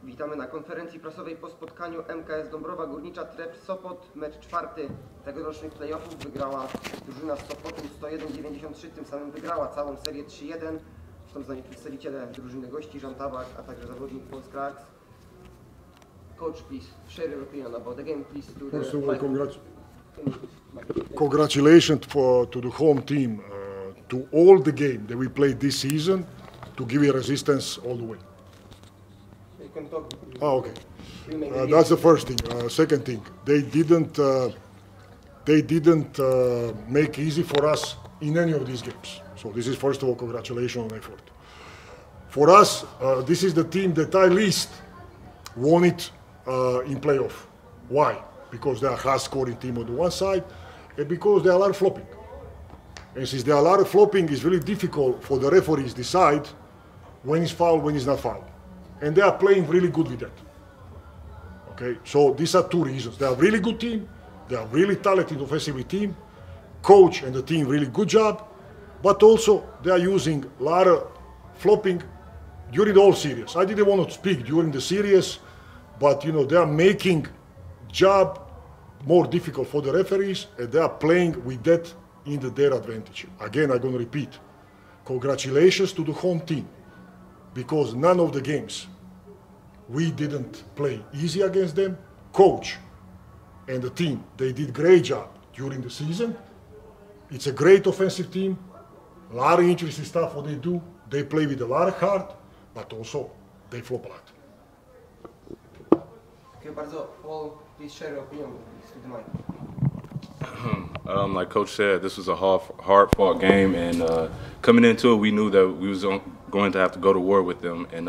Witamy na konferencji prasowej po spotkaniu MKS Dąbrowa Górnicza Trefl Sopot. Mecz czwarty tegorocznych playoffów. Wygrała drużyna z Sopotu 101-93, tym samym wygrała całą serię 3-1. Są z nami przedstawiciele drużyny gości, Żan Tabak, a także zawodnik Polskraks. Coach, please share your opinion about the game, please. First of all, congratulations to the home team, to all the game that we played this season, to give you resistance all the way. You can talk. Oh, okay. That's the first thing. Second thing, they didn't make easy for us in any of these games. So this is first of all congratulations on effort. For us, this is the team that I least won it in playoff. Why? Because they are a high-scoring team on the one side, and because there are a lot of flopping. And since there are a lot of flopping, it's really difficult for the referees to decide when it's foul, when it's not foul. And they are playing really good with that. Okay, so these are two reasons. They are a really good team, they are really talented offensively team, coach and the team really good job, but also they are using a lot of flopping during the whole series. I didn't want to speak during the series, but you know, they are making job more difficult for the referees, and they are playing with that in their advantage. Again, I'm going to repeat, congratulations to the home team, because none of the games we didn't play easy against them. Coach and the team, they did great job during the season. It's a great offensive team, a lot of interesting stuff what they do. They play with a lot of heart, but also they flop a lot. Okay, bardzo. Paul, please share your opinion with the mic. Like Coach said, this was a hard-fought game, and coming into it, we knew that we was going to have to go to war with them. And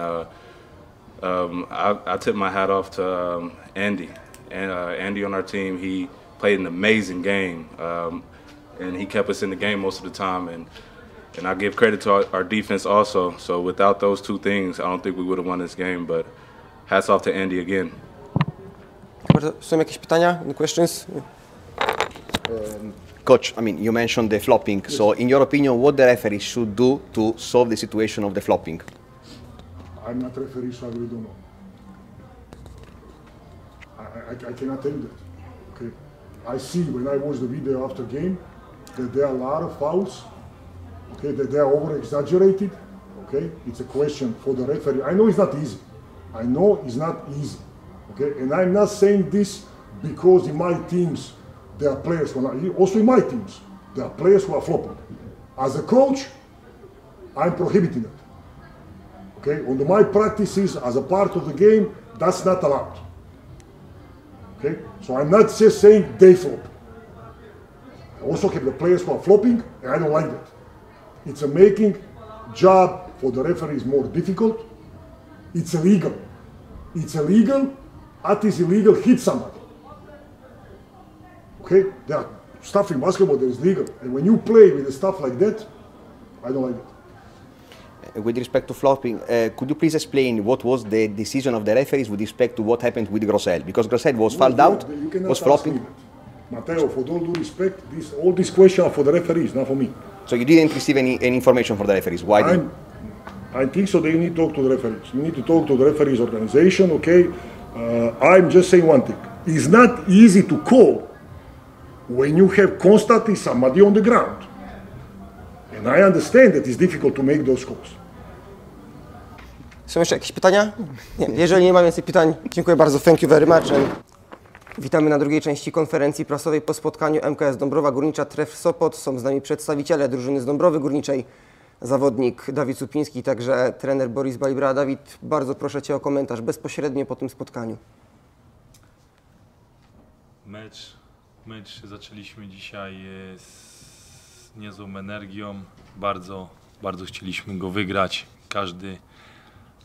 I tip my hat off to Andy. And Andy on our team, he played an amazing game, and he kept us in the game most of the time. And I give credit to our defense also. So without those two things, I don't think we would have won this game. But hats off to Andy again. Są jakieś pytania? Any questions? Coach, I mean, you mentioned the flopping. Yes. So, in your opinion, what the referee should do to solve the situation of the flopping? I'm not a referee, so I really don't know. I cannot tell you that. Okay. I see when I watch the video after game that there are a lot of fouls. Okay, that they are over-exaggerated. Okay, it's a question for the referee. I know it's not easy. I know it's not easy. Okay, and I'm not saying this because in my teams there are players who are, also in my teams, there are players who are flopping. As a coach, I'm prohibiting it. Okay, on my practices as a part of the game, that's not allowed. Okay, so I'm not just saying they flop. I also have the players who are flopping, and I don't like that. It's a making job for the referees more difficult. It's illegal. It's illegal. What is illegal? Hit somebody. Okay, there are stuff in basketball that is legal, and when you play with stuff like that, I don't like it. With respect to flopping, could you please explain what was the decision of the referees with respect to what happened with Grosel? Because Grosel was fouled out, was flopping. Matteo, for all due respect, all these questions are for the referees, not for me. So you didn't receive any information from the referees. Why did? I think so. They need to talk to the referees. You need to talk to the referees organization. Okay, I'm just saying one thing. It's not easy to call when you have constantly somebody on the ground. And I understand that it's difficult to make those calls. Są jeszcze jakieś pytania? Nie. Jeżeli nie ma więcej pytań, dziękuję bardzo. Thank you very much. Witamy na drugiej części konferencji prasowej po spotkaniu MKS Dąbrowa Górnicza Trefl Sopot. Są z nami przedstawiciele drużyny z Dąbrowy Górniczej, zawodnik Dawid Supiński, także trener Boris Balibra. Dawid, bardzo proszę Cię o komentarz bezpośrednio po tym spotkaniu. Mecz zaczęliśmy dzisiaj z niezłą energią, bardzo chcieliśmy go wygrać. Każdy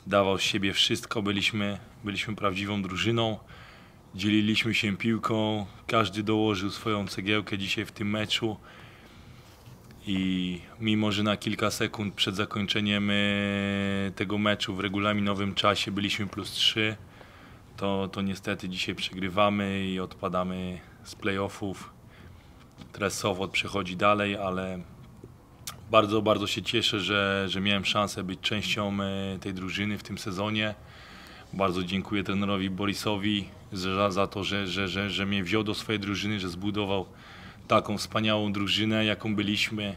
dawał z siebie wszystko, byliśmy prawdziwą drużyną, dzieliliśmy się piłką, każdy dołożył swoją cegiełkę dzisiaj w tym meczu i mimo, że na kilka sekund przed zakończeniem tego meczu w regulaminowym czasie byliśmy +3, to niestety dzisiaj przegrywamy i odpadamy z playoffów. Trefl Sopot przechodzi dalej, ale bardzo się cieszę, że miałem szansę być częścią tej drużyny w tym sezonie. Bardzo dziękuję trenerowi Borisowi za to, że mnie wziął do swojej drużyny, że zbudował taką wspaniałą drużynę, jaką byliśmy.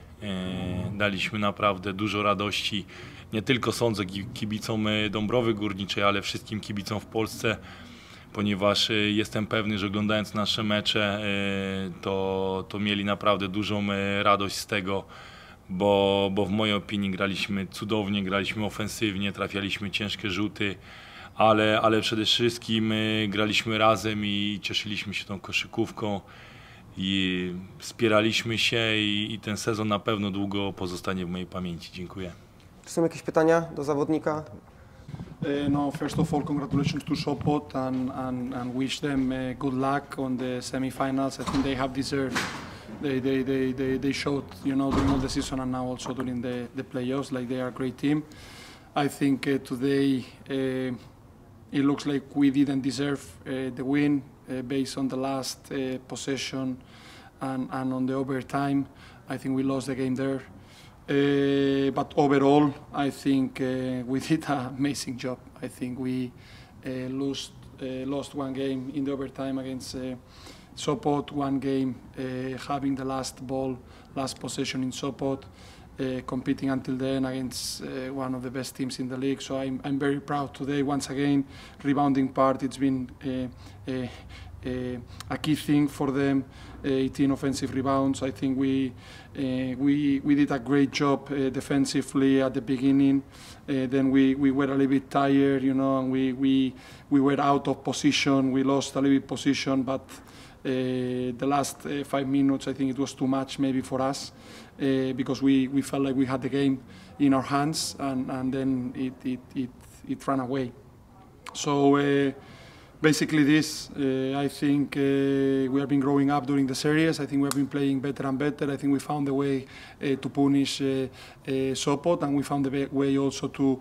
Daliśmy naprawdę dużo radości, nie tylko sądzę kibicom Dąbrowy Górniczej, ale wszystkim kibicom w Polsce, ponieważ jestem pewny, że oglądając nasze mecze, to mieli naprawdę dużą radość z tego, bo w mojej opinii graliśmy cudownie, graliśmy ofensywnie, trafialiśmy ciężkie rzuty, ale przede wszystkim graliśmy razem i cieszyliśmy się tą koszykówką i wspieraliśmy się i ten sezon na pewno długo pozostanie w mojej pamięci. Dziękuję. Czy są jakieś pytania do zawodnika? No, first of all, congratulations to Sopot and wish them good luck on the semi-finals. I think they have deserved. They showed, you know, during all the season and now also during the playoffs, like they are a great team. I think today it looks like we didn't deserve the win based on the last possession and on the overtime. I think we lost the game there. But overall, I think we did an amazing job. I think we lost one game in the overtime against Sopot, one game having the last ball, last possession in Sopot, competing until then against one of the best teams in the league. So I'm very proud today. Once again, rebounding part, it's been a key thing for them. 18 offensive rebounds. I think we did a great job defensively at the beginning. Then we were a little bit tired, you know, and we were out of position. We lost a little bit position, but the last 5 minutes, I think it was too much maybe for us because we felt like we had the game in our hands, and then it ran away. So. Basically this, I think we have been growing up during the series. I think we have been playing better and better. I think we found a way to punish Sopot, and we found a way also to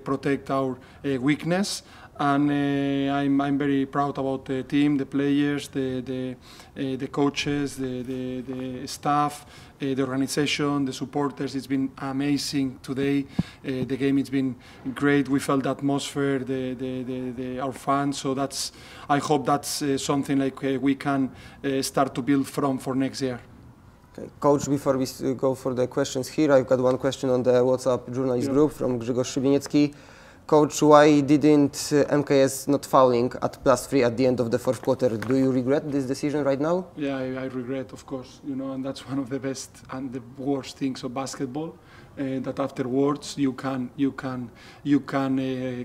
protect our weakness. And I'm very proud about the team, the players, the coaches, the staff, the organization, the supporters. It's been amazing today. The game has been great. We felt the atmosphere, our fans. So I hope that's something like we can start to build from for next year. Okay. Coach, before we go for the questions here, I've got one question on the WhatsApp journalist group from Grzegorz Szybieniecki. Coach, why didn't MKS not fouling at +3 at the end of the fourth quarter? Do you regret this decision right now? Yeah, I regret, of course. You know, and that's one of the best and the worst things of basketball. That afterwards you can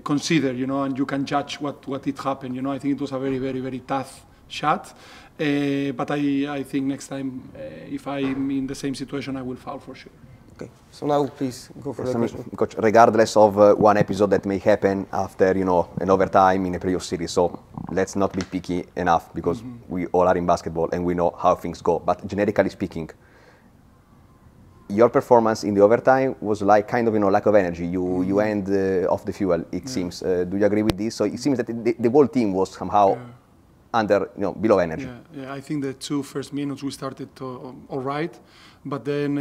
consider, you know, and you can judge what it happened. You know, I think it was a very tough shot. But I think next time, if I'm in the same situation, I will foul for sure. Okay, so now please go for the question. Coach, regardless of one episode that may happen after, you know, an overtime in a playoff series, so let's not be picky enough because we all are in basketball and we know how things go. But generically speaking, your performance in the overtime was like kind of, you know, lack of energy. You end off the fuel, it seems. Do you agree with this? So it seems that the whole team was somehow under, you know, below energy. Yeah, I think the 2 first minutes we started all right, but then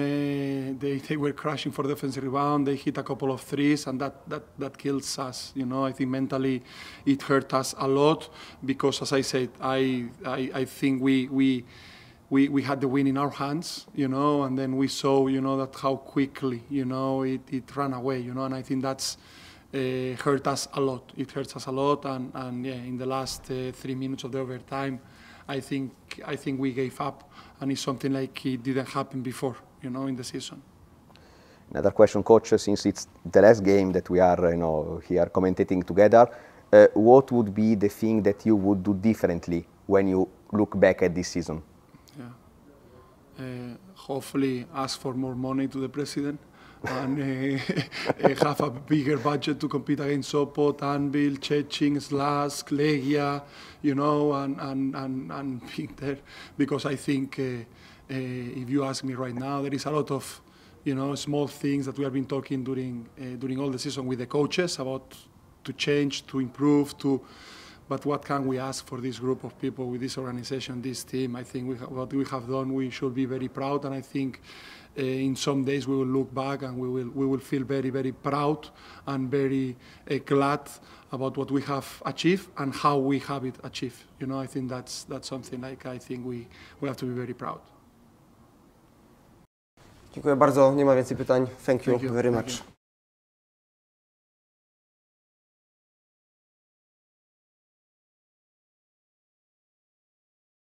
they were crashing for the offensive rebound. They hit a couple of threes, and that kills us. You know, I think mentally it hurt us a lot because, as I said, I think we had the win in our hands, you know, and then we saw, you know, that how quickly, you know, it ran away, you know, and I think that's hurt us a lot. It hurts us a lot, and yeah, in the last 3 minutes of the overtime, I think we gave up, and it's something like it didn't happen before, you know, in the season. Another question, Coach, since it's the last game that we are, you know, here commentating together, what would be the thing that you would do differently when you look back at this season? Yeah, hopefully ask for more money to the president. And have a bigger budget to compete against Sopot, Anvil, Szczecin, Slask, Legia, you know, and being there. Because I think if you ask me right now, there is a lot of, you know, small things that we have been talking during all the season with the coaches about to change, to improve, but what can we ask for this group of people with this organization, this team? I think what we have done, we should be very proud, and I think in some days we will look back and we will feel very, very proud and very glad about what we have achieved and how we have it achieved. You know, I think that's something like I think we have to be very proud. Dziękuję bardzo. Nie ma więcej pytań. Thank you very much.